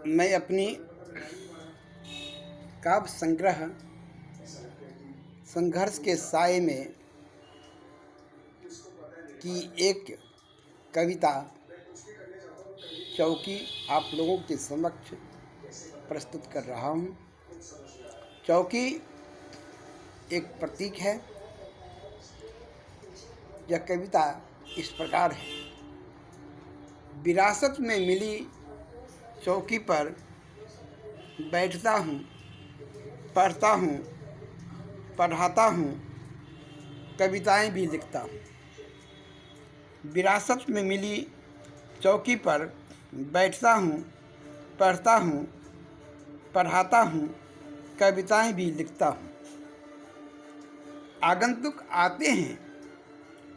मैं अपनी काव्य संग्रह संघर्ष के साए में की एक कविता चौकी आप लोगों के समक्ष प्रस्तुत कर रहा हूँ। चौकी एक प्रतीक है। यह कविता इस प्रकार है। विरासत में मिली चौकी पर बैठता हूँ, पढ़ता हूँ, पढ़ाता हूँ, कविताएं भी लिखता हूँ। विरासत में मिली चौकी पर बैठता हूँ, पढ़ता हूँ, पढ़ाता हूँ, कविताएं भी लिखता हूँ। आगंतुक आते हैं,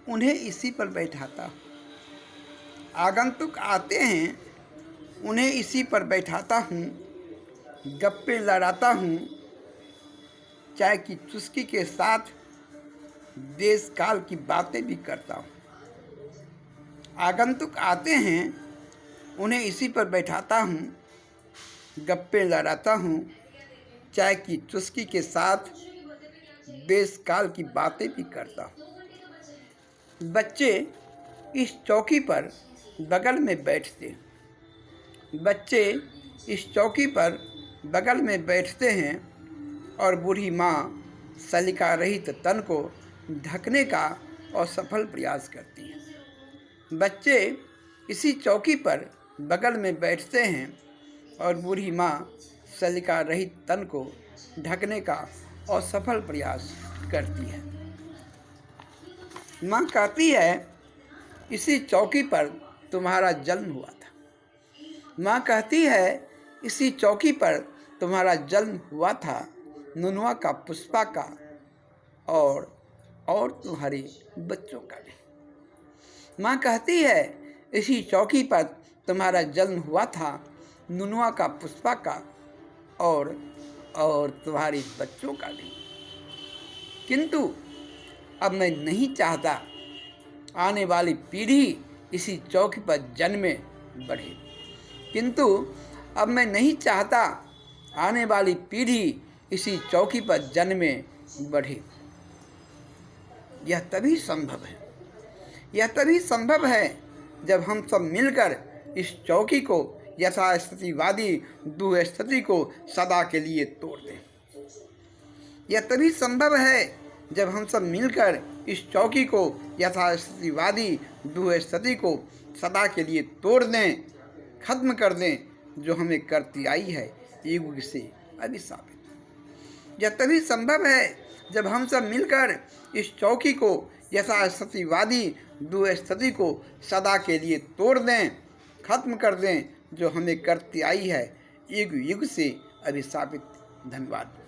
उन्हें इसी पर बैठाता हूँ। आगंतुक आते हैं, उन्हें इसी पर बैठाता हूँ। गप्पे लड़ाता हूँ, चाय की चुस्की के साथ देश काल की बातें भी करता हूँ। आगंतुक आते हैं, उन्हें इसी पर बैठाता हूँ। गप्पे लड़ाता हूँ, चाय की चुस्की के साथ देश काल की बातें भी करता हूँ। बच्चे इस चौकी पर बगल में बैठते हैं। बच्चे इस चौकी पर बगल में बैठते हैं और बूढ़ी माँ सलिका रहित तन को ढकने का असफल प्रयास करती है। बच्चे इसी चौकी पर बगल में बैठते हैं और बूढ़ी माँ सलिका रहित तन को ढकने का असफल प्रयास करती है। माँ कहती है, इसी चौकी पर तुम्हारा जन्म हुआ था। माँ कहती है, इसी चौकी पर तुम्हारा जन्म हुआ था। नुनवा का, पुष्पा का और तुम्हारे बच्चों का भी। माँ कहती है, इसी चौकी पर तुम्हारा जन्म हुआ था। नुनवा का, पुष्पा का और तुम्हारे बच्चों का भी। किंतु अब मैं नहीं चाहता आने वाली पीढ़ी इसी चौकी पर जन्मे बढ़े। किंतु अब मैं नहीं चाहता आने वाली पीढ़ी इसी चौकी पर जन्मे बढ़े। यह तभी संभव है, यह तभी संभव है जब हम सब मिलकर इस चौकी को, यथास्थितिवादी दुस्थिति को सदा के लिए तोड़ दें। यह तभी संभव है जब हम सब मिलकर इस चौकी को, यथास्थितिवादी दुस्थिति को सदा के लिए तोड़ दें, खत्म कर दें, जो हमें करती आई है युग से अभिशापित। यह तभी संभव है जब हम सब मिलकर इस चौकी को, यथास्थितिवादी दुस्थिति को सदा के लिए तोड़ दें, खत्म कर दें, जो हमें करती आई है युग युग से अभिशापित। धन्यवाद।